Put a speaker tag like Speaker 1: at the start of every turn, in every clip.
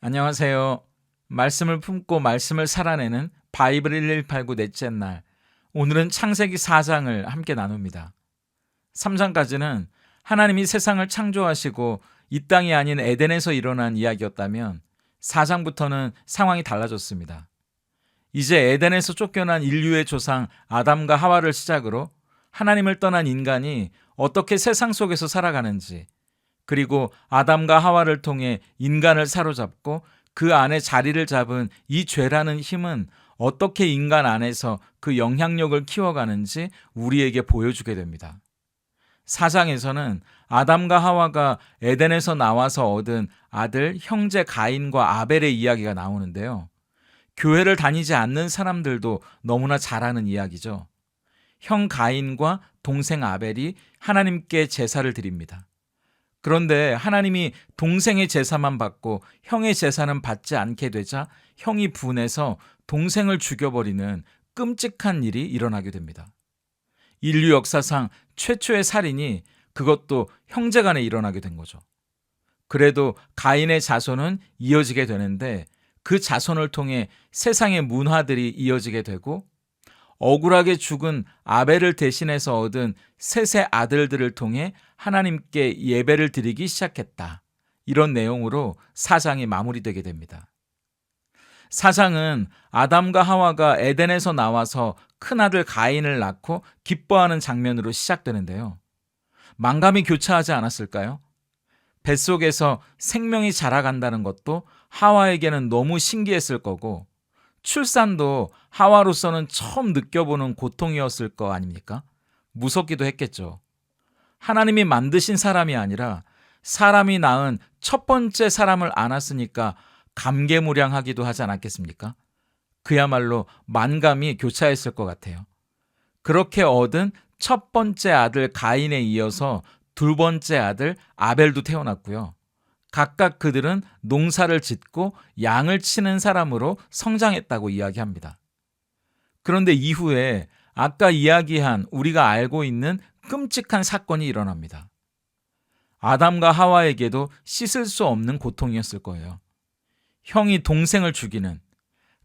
Speaker 1: 안녕하세요. 말씀을 품고 말씀을 살아내는 바이블 1189 넷째 날. 오늘은 창세기 4장을 함께 나눕니다. 3장까지는 하나님이 세상을 창조하시고 이 땅이 아닌 에덴에서 일어난 이야기였다면 4장부터는 상황이 달라졌습니다. 이제 에덴에서 쫓겨난 인류의 조상 아담과 하와를 시작으로 하나님을 떠난 인간이 어떻게 세상 속에서 살아가는지, 그리고 아담과 하와를 통해 인간을 사로잡고 그 안에 자리를 잡은 이 죄라는 힘은 어떻게 인간 안에서 그 영향력을 키워가는지 우리에게 보여주게 됩니다. 사장에서는 아담과 하와가 에덴에서 나와서 얻은 아들, 형제 가인과 아벨의 이야기가 나오는데요. 교회를 다니지 않는 사람들도 너무나 잘 아는 이야기죠. 형 가인과 동생 아벨이 하나님께 제사를 드립니다. 그런데 하나님이 동생의 제사만 받고 형의 제사는 받지 않게 되자 형이 분해서 동생을 죽여버리는 끔찍한 일이 일어나게 됩니다. 인류 역사상 최초의 살인이 그것도 형제간에 일어나게 된 거죠. 그래도 가인의 자손은 이어지게 되는데 그 자손을 통해 세상의 문화들이 이어지게 되고 억울하게 죽은 아벨을 대신해서 얻은 셋의 아들들을 통해 하나님께 예배를 드리기 시작했다. 이런 내용으로 사장이 마무리되게 됩니다. 사장은 아담과 하와가 에덴에서 나와서 큰아들 가인을 낳고 기뻐하는 장면으로 시작되는데요. 만감이 교차하지 않았을까요? 뱃속에서 생명이 자라간다는 것도 하와에게는 너무 신기했을 거고, 출산도 하와로서는 처음 느껴보는 고통이었을 거 아닙니까? 무섭기도 했겠죠. 하나님이 만드신 사람이 아니라 사람이 낳은 첫 번째 사람을 안았으니까 감개무량하기도 하지 않았겠습니까? 그야말로 만감이 교차했을 것 같아요. 그렇게 얻은 첫 번째 아들 가인에 이어서 두 번째 아들 아벨도 태어났고요. 각각 그들은 농사를 짓고 양을 치는 사람으로 성장했다고 이야기합니다. 그런데 이후에 아까 이야기한 우리가 알고 있는 끔찍한 사건이 일어납니다. 아담과 하와에게도 씻을 수 없는 고통이었을 거예요. 형이 동생을 죽이는,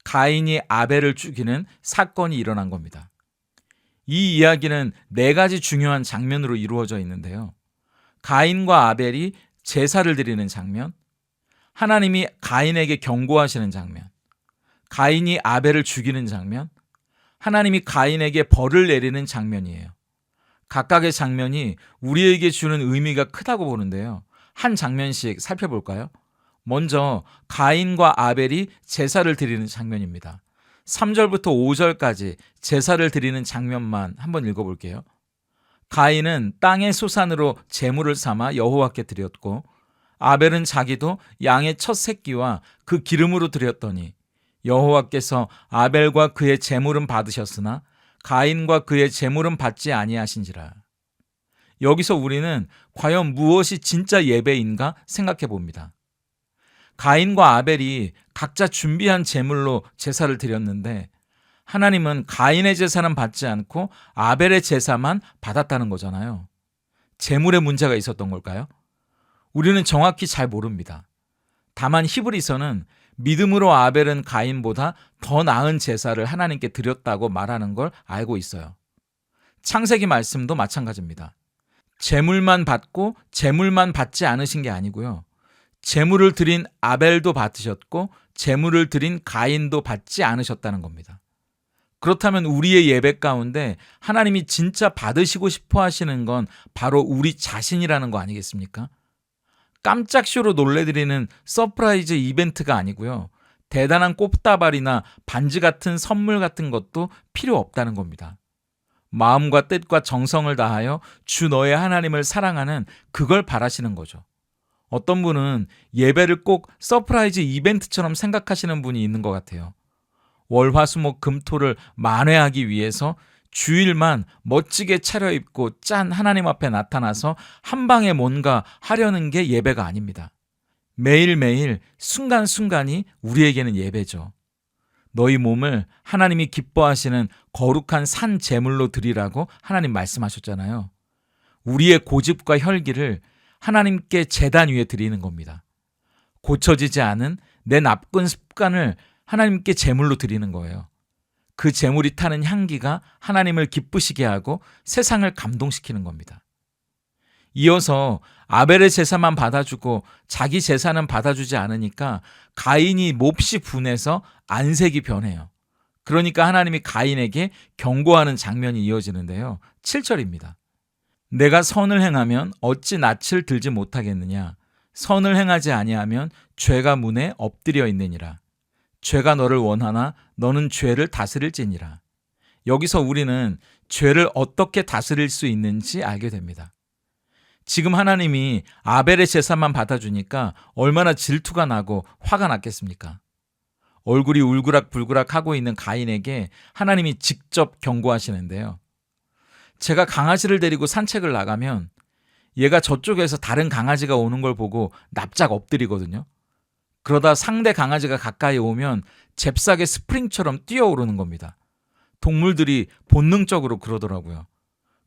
Speaker 1: 가인이 아벨을 죽이는 사건이 일어난 겁니다. 이 이야기는 네 가지 중요한 장면으로 이루어져 있는데요. 가인과 아벨이 제사를 드리는 장면, 하나님이 가인에게 경고하시는 장면, 가인이 아벨을 죽이는 장면, 하나님이 가인에게 벌을 내리는 장면이에요. 각각의 장면이 우리에게 주는 의미가 크다고 보는데요. 한 장면씩 살펴볼까요? 먼저 가인과 아벨이 제사를 드리는 장면입니다. 3절부터 5절까지 제사를 드리는 장면만 한번 읽어볼게요. 가인은 땅의 소산으로 제물을 삼아 여호와께 드렸고, 아벨은 자기도 양의 첫 새끼와 그 기름으로 드렸더니 여호와께서 아벨과 그의 제물은 받으셨으나 가인과 그의 제물은 받지 아니하신지라. 여기서 우리는 과연 무엇이 진짜 예배인가 생각해 봅니다. 가인과 아벨이 각자 준비한 제물로 제사를 드렸는데 하나님은 가인의 제사는 받지 않고 아벨의 제사만 받았다는 거잖아요. 제물에 문제가 있었던 걸까요? 우리는 정확히 잘 모릅니다. 다만 히브리서는 믿음으로 아벨은 가인보다 더 나은 제사를 하나님께 드렸다고 말하는 걸 알고 있어요. 창세기 말씀도 마찬가지입니다. 제물만 받고 제물만 받지 않으신 게 아니고요. 제물을 드린 아벨도 받으셨고 제물을 드린 가인도 받지 않으셨다는 겁니다. 그렇다면 우리의 예배 가운데 하나님이 진짜 받으시고 싶어 하시는 건 바로 우리 자신이라는 거 아니겠습니까? 깜짝 쇼로 놀래드리는 서프라이즈 이벤트가 아니고요. 대단한 꽃다발이나 반지 같은 선물 같은 것도 필요 없다는 겁니다. 마음과 뜻과 정성을 다하여 주 너의 하나님을 사랑하는 그걸 바라시는 거죠. 어떤 분은 예배를 꼭 서프라이즈 이벤트처럼 생각하시는 분이 있는 것 같아요. 월화수목금토를 만회하기 위해서 주일만 멋지게 차려입고 짠 하나님 앞에 나타나서 한 방에 뭔가 하려는 게 예배가 아닙니다. 매일매일 순간순간이 우리에게는 예배죠. 너희 몸을 하나님이 기뻐하시는 거룩한 산 제물로 드리라고 하나님 말씀하셨잖아요. 우리의 고집과 혈기를 하나님께 제단 위에 드리는 겁니다. 고쳐지지 않은 내 나쁜 습관을 하나님께 제물로 드리는 거예요. 그 제물이 타는 향기가 하나님을 기쁘시게 하고 세상을 감동시키는 겁니다. 이어서 아벨의 제사만 받아주고 자기 제사는 받아주지 않으니까 가인이 몹시 분해서 안색이 변해요. 그러니까 하나님이 가인에게 경고하는 장면이 이어지는데요. 7절입니다. 내가 선을 행하면 어찌 낯을 들지 못하겠느냐. 선을 행하지 아니하면 죄가 문에 엎드려 있느니라. 죄가 너를 원하나 너는 죄를 다스릴지니라. 여기서 우리는 죄를 어떻게 다스릴 수 있는지 알게 됩니다. 지금 하나님이 아벨의 제사만 받아주니까 얼마나 질투가 나고 화가 났겠습니까? 얼굴이 울그락불그락 하고 있는 가인에게 하나님이 직접 경고하시는데요. 제가 강아지를 데리고 산책을 나가면 얘가 저쪽에서 다른 강아지가 오는 걸 보고 납작 엎드리거든요. 그러다 상대 강아지가 가까이 오면 잽싸게 스프링처럼 뛰어오르는 겁니다. 동물들이 본능적으로 그러더라고요.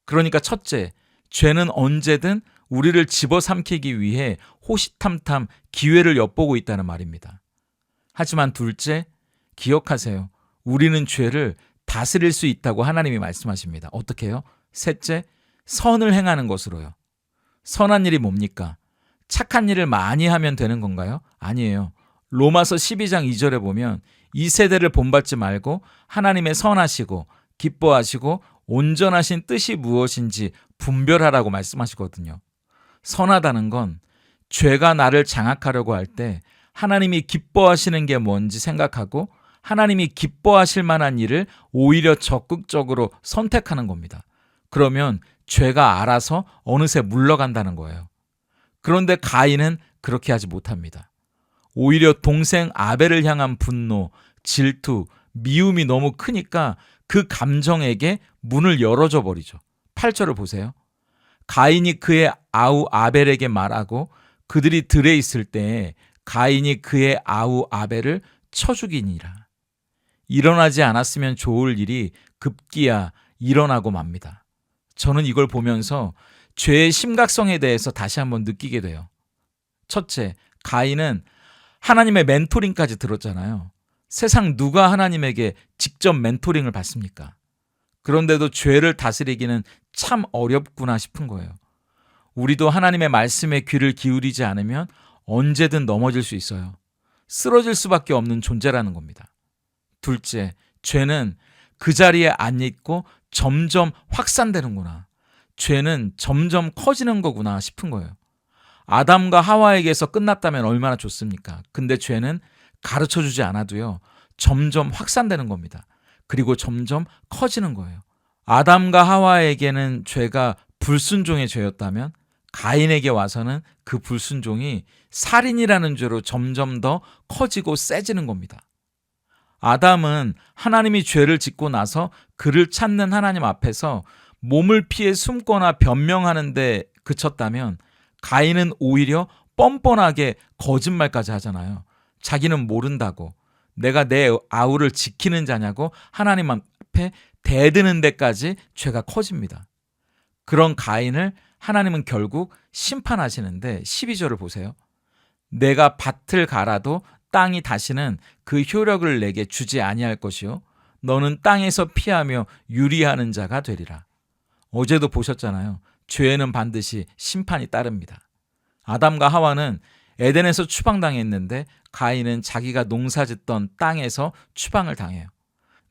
Speaker 1: 그러니까 첫째, 죄는 언제든 우리를 집어삼키기 위해 호시탐탐 기회를 엿보고 있다는 말입니다. 하지만 둘째, 기억하세요. 우리는 죄를 다스릴 수 있다고 하나님이 말씀하십니다. 어떻게 해요? 셋째, 선을 행하는 것으로요. 선한 일이 뭡니까? 착한 일을 많이 하면 되는 건가요? 아니에요. 로마서 12장 2절에 보면 이 세대를 본받지 말고 하나님의 선하시고 기뻐하시고 온전하신 뜻이 무엇인지 분별하라고 말씀하시거든요. 선하다는 건 죄가 나를 장악하려고 할 때 하나님이 기뻐하시는 게 뭔지 생각하고 하나님이 기뻐하실 만한 일을 오히려 적극적으로 선택하는 겁니다. 그러면 죄가 알아서 어느새 물러간다는 거예요. 그런데 가인은 그렇게 하지 못합니다. 오히려 동생 아벨을 향한 분노, 질투, 미움이 너무 크니까 그 감정에게 문을 열어줘 버리죠. 8절을 보세요. 가인이 그의 아우 아벨에게 말하고 그들이 들에 있을 때에 가인이 그의 아우 아벨을 쳐 죽이니라. 일어나지 않았으면 좋을 일이 급기야 일어나고 맙니다. 저는 이걸 보면서 죄의 심각성에 대해서 다시 한번 느끼게 돼요. 첫째, 가인은 하나님의 멘토링까지 들었잖아요. 세상 누가 하나님에게 직접 멘토링을 받습니까? 그런데도 죄를 다스리기는 참 어렵구나 싶은 거예요. 우리도 하나님의 말씀에 귀를 기울이지 않으면 언제든 넘어질 수 있어요. 쓰러질 수밖에 없는 존재라는 겁니다. 둘째, 죄는 그 자리에 안 있고 점점 확산되는구나. 죄는 점점 커지는 거구나 싶은 거예요. 아담과 하와에게서 끝났다면 얼마나 좋습니까? 근데 죄는 가르쳐주지 않아도요, 점점 확산되는 겁니다. 그리고 점점 커지는 거예요. 아담과 하와에게는 죄가 불순종의 죄였다면 가인에게 와서는 그 불순종이 살인이라는 죄로 점점 더 커지고 세지는 겁니다. 아담은 하나님이 죄를 짓고 나서 그를 찾는 하나님 앞에서 몸을 피해 숨거나 변명하는 데 그쳤다면 가인은 오히려 뻔뻔하게 거짓말까지 하잖아요. 자기는 모른다고, 내가 내 아우를 지키는 자냐고 하나님 앞에 대드는 데까지 죄가 커집니다. 그런 가인을 하나님은 결국 심판하시는데 12절을 보세요. 내가 밭을 갈아도 땅이 다시는 그 효력을 내게 주지 아니할 것이요 너는 땅에서 피하며 유리하는 자가 되리라. 어제도 보셨잖아요. 죄에는 반드시 심판이 따릅니다. 아담과 하와는 에덴에서 추방당했는데 가인은 자기가 농사짓던 땅에서 추방을 당해요.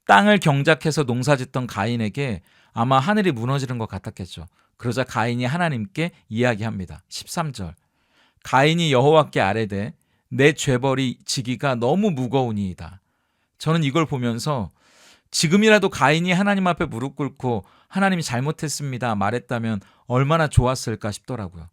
Speaker 1: 땅을 경작해서 농사짓던 가인에게 아마 하늘이 무너지는 것 같았겠죠. 그러자 가인이 하나님께 이야기합니다. 13절. 가인이 여호와께 아뢰되 내 죄벌이 지기가 너무 무거우니이다. 저는 이걸 보면서 지금이라도 가인이 하나님 앞에 무릎 꿇고 하나님이 잘못했습니다 말했다면 얼마나 좋았을까 싶더라고요.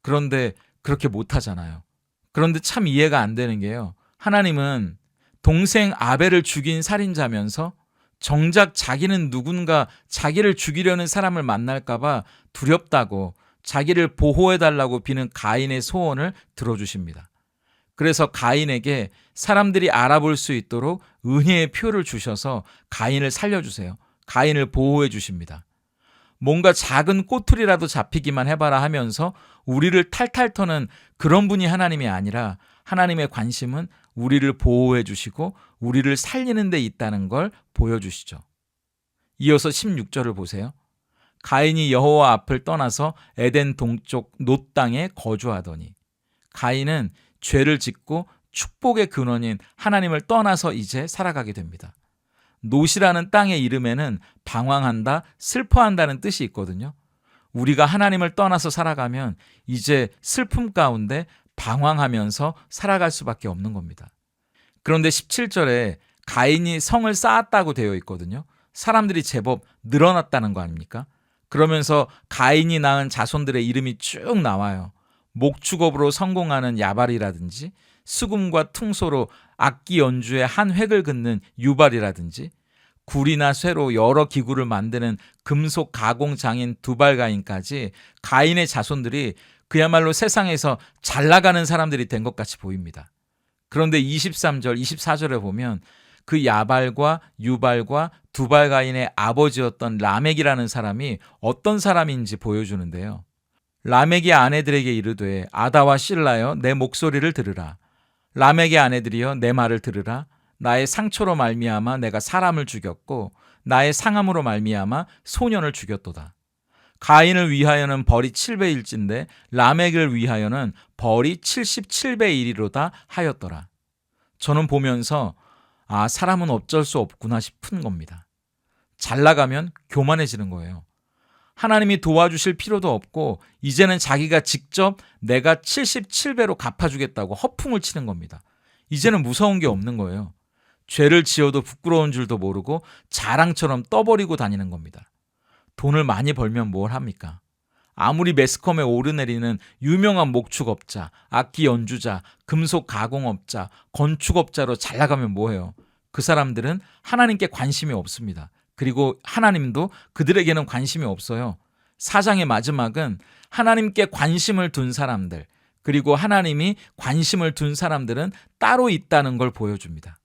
Speaker 1: 그런데 그렇게 못하잖아요. 그런데 참 이해가 안 되는 게요. 하나님은 동생 아벨을 죽인 살인자면서 정작 자기는 누군가 자기를 죽이려는 사람을 만날까 봐 두렵다고 자기를 보호해달라고 비는 가인의 소원을 들어주십니다. 그래서 가인에게 사람들이 알아볼 수 있도록 은혜의 표를 주셔서 가인을 살려주세요. 가인을 보호해 주십니다. 뭔가 작은 꼬투리라도 잡히기만 해봐라 하면서 우리를 탈탈 터는 그런 분이 하나님이 아니라 하나님의 관심은 우리를 보호해 주시고 우리를 살리는 데 있다는 걸 보여주시죠. 이어서 16절을 보세요. 가인이 여호와 앞을 떠나서 에덴 동쪽 놋 땅에 거주하더니, 가인은 죄를 짓고 축복의 근원인 하나님을 떠나서 이제 살아가게 됩니다. 놋이라는 땅의 이름에는 방황한다, 슬퍼한다는 뜻이 있거든요. 우리가 하나님을 떠나서 살아가면 이제 슬픔 가운데 방황하면서 살아갈 수밖에 없는 겁니다. 그런데 17절에 가인이 성을 쌓았다고 되어 있거든요. 사람들이 제법 늘어났다는 거 아닙니까? 그러면서 가인이 낳은 자손들의 이름이 쭉 나와요. 목축업으로 성공하는 야발이라든지, 수금과 퉁소로 악기 연주에 한 획을 긋는 유발이라든지, 굴이나 쇠로 여러 기구를 만드는 금속 가공 장인 두발가인까지 가인의 자손들이 그야말로 세상에서 잘 나가는 사람들이 된 것 같이 보입니다. 그런데 23절, 24절에 보면 그 야발과 유발과 두발가인의 아버지였던 라멕이라는 사람이 어떤 사람인지 보여주는데요. 라멕의 아내들에게 이르되 아다와 실라여 내 목소리를 들으라. 라멕의 아내들이여 내 말을 들으라. 나의 상처로 말미암아 내가 사람을 죽였고 나의 상함으로 말미암아 소년을 죽였도다. 가인을 위하여는 벌이 7배일진데 라멕을 위하여는 벌이 77배 1이로다 하였더라. 저는 보면서 사람은 어쩔 수 없구나 싶은 겁니다. 잘 나가면 교만해지는 거예요. 하나님이 도와주실 필요도 없고 이제는 자기가 직접 내가 77배로 갚아주겠다고 허풍을 치는 겁니다. 이제는 무서운 게 없는 거예요. 죄를 지어도 부끄러운 줄도 모르고 자랑처럼 떠버리고 다니는 겁니다. 돈을 많이 벌면 뭘 합니까? 아무리 매스컴에 오르내리는 유명한 목축업자, 악기 연주자, 금속 가공업자, 건축업자로 잘 나가면 뭐해요? 그 사람들은 하나님께 관심이 없습니다. 그리고 하나님도 그들에게는 관심이 없어요. 사장의 마지막은 하나님께 관심을 둔 사람들, 그리고 하나님이 관심을 둔 사람들은 따로 있다는 걸 보여줍니다.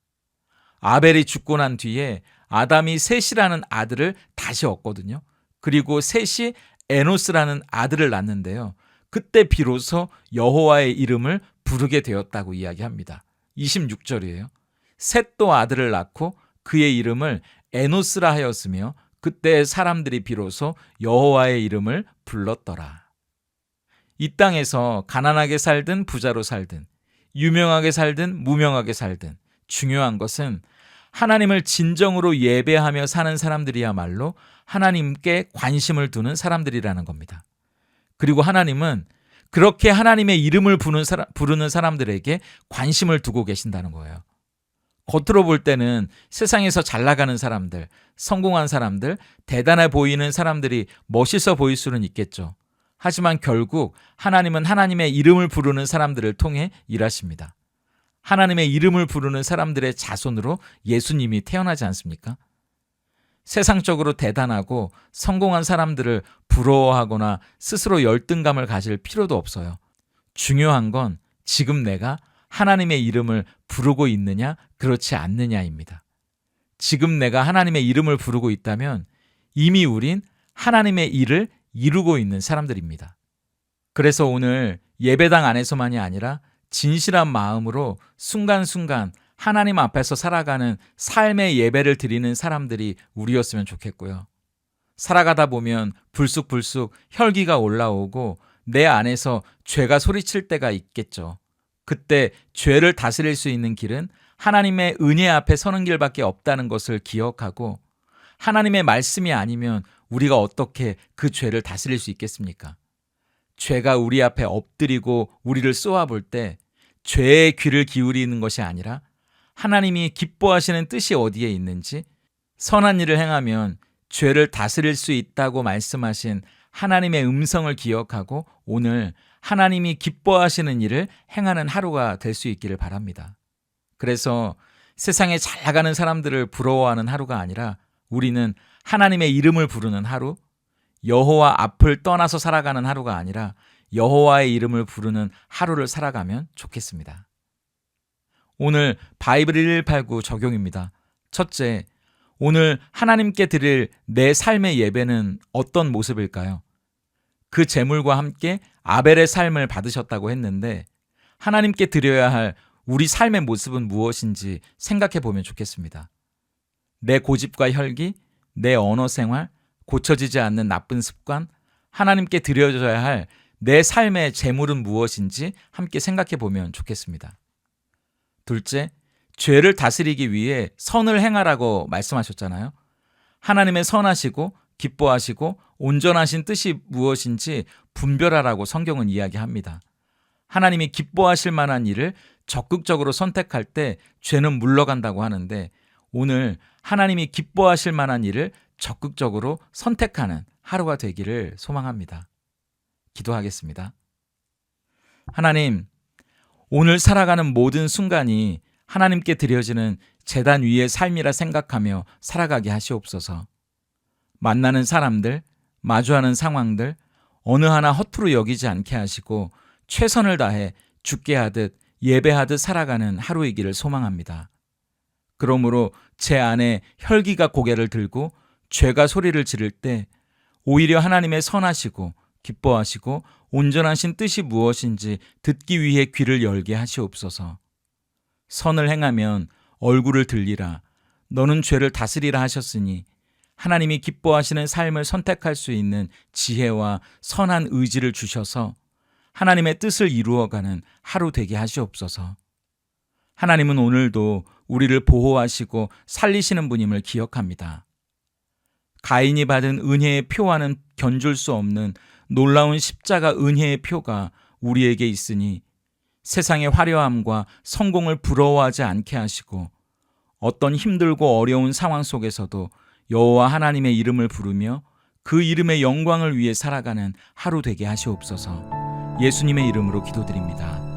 Speaker 1: 아벨이 죽고 난 뒤에 아담이 셋이라는 아들을 다시 얻거든요. 그리고 셋이 에노스라는 아들을 낳는데요. 그때 비로소 여호와의 이름을 부르게 되었다고 이야기합니다. 26절이에요. 셋도 아들을 낳고 그의 이름을 에노스라 하였으며 그때 사람들이 비로소 여호와의 이름을 불렀더라. 이 땅에서 가난하게 살든 부자로 살든 유명하게 살든 무명하게 살든 중요한 것은 하나님을 진정으로 예배하며 사는 사람들이야말로 하나님께 관심을 두는 사람들이라는 겁니다. 그리고 하나님은 그렇게 하나님의 이름을 부르는 사람들에게 관심을 두고 계신다는 거예요. 겉으로 볼 때는 세상에서 잘 나가는 사람들, 성공한 사람들, 대단해 보이는 사람들이 멋있어 보일 수는 있겠죠. 하지만 결국 하나님은 하나님의 이름을 부르는 사람들을 통해 일하십니다. 하나님의 이름을 부르는 사람들의 자손으로 예수님이 태어나지 않습니까? 세상적으로 대단하고 성공한 사람들을 부러워하거나 스스로 열등감을 가질 필요도 없어요. 중요한 건 지금 내가 하나님의 이름을 부르고 있느냐, 그렇지 않느냐입니다. 지금 내가 하나님의 이름을 부르고 있다면 이미 우린 하나님의 일을 이루고 있는 사람들입니다. 그래서 오늘 예배당 안에서만이 아니라 진실한 마음으로 순간순간 하나님 앞에서 살아가는 삶의 예배를 드리는 사람들이 우리였으면 좋겠고요. 살아가다 보면 불쑥불쑥 혈기가 올라오고 내 안에서 죄가 소리칠 때가 있겠죠. 그때 죄를 다스릴 수 있는 길은 하나님의 은혜 앞에 서는 길밖에 없다는 것을 기억하고 하나님의 말씀이 아니면 우리가 어떻게 그 죄를 다스릴 수 있겠습니까? 죄가 우리 앞에 엎드리고 우리를 쏘아볼 때 죄의 귀를 기울이는 것이 아니라 하나님이 기뻐하시는 뜻이 어디에 있는지 선한 일을 행하면 죄를 다스릴 수 있다고 말씀하신 하나님의 음성을 기억하고 오늘 하나님이 기뻐하시는 일을 행하는 하루가 될 수 있기를 바랍니다. 그래서 세상에 잘 나가는 사람들을 부러워하는 하루가 아니라 우리는 하나님의 이름을 부르는 하루, 여호와 앞을 떠나서 살아가는 하루가 아니라 여호와의 이름을 부르는 하루를 살아가면 좋겠습니다. 오늘 바이블 1189 적용입니다. 첫째, 오늘 하나님께 드릴 내 삶의 예배는 어떤 모습일까요? 그 제물과 함께 아벨의 삶을 받으셨다고 했는데 하나님께 드려야 할 우리 삶의 모습은 무엇인지 생각해 보면 좋겠습니다. 내 고집과 혈기, 내 언어 생활, 고쳐지지 않는 나쁜 습관, 하나님께 드려져야 할 내 삶의 재물은 무엇인지 함께 생각해 보면 좋겠습니다. 둘째, 죄를 다스리기 위해 선을 행하라고 말씀하셨잖아요. 하나님의 선하시고 기뻐하시고 온전하신 뜻이 무엇인지 분별하라고 성경은 이야기합니다. 하나님이 기뻐하실 만한 일을 적극적으로 선택할 때 죄는 물러간다고 하는데, 오늘 하나님이 기뻐하실 만한 일을 적극적으로 선택하는 하루가 되기를 소망합니다. 기도하겠습니다. 하나님, 오늘 살아가는 모든 순간이 하나님께 드려지는 제단 위의 삶이라 생각하며 살아가게 하시옵소서. 만나는 사람들, 마주하는 상황들 어느 하나 허투루 여기지 않게 하시고 최선을 다해 죽게 하듯 예배하듯 살아가는 하루이기를 소망합니다. 그러므로 제 안에 혈기가 고개를 들고 죄가 소리를 지를 때 오히려 하나님의 선하시고 기뻐하시고 온전하신 뜻이 무엇인지 듣기 위해 귀를 열게 하시옵소서. 선을 행하면 얼굴을 들리라. 너는 죄를 다스리라 하셨으니 하나님이 기뻐하시는 삶을 선택할 수 있는 지혜와 선한 의지를 주셔서 하나님의 뜻을 이루어가는 하루 되게 하시옵소서. 하나님은 오늘도 우리를 보호하시고 살리시는 분임을 기억합니다. 가인이 받은 은혜의 표와는 견줄 수 없는 놀라운 십자가 은혜의 표가 우리에게 있으니 세상의 화려함과 성공을 부러워하지 않게 하시고 어떤 힘들고 어려운 상황 속에서도 여호와 하나님의 이름을 부르며 그 이름의 영광을 위해 살아가는 하루 되게 하시옵소서. 예수님의 이름으로 기도드립니다.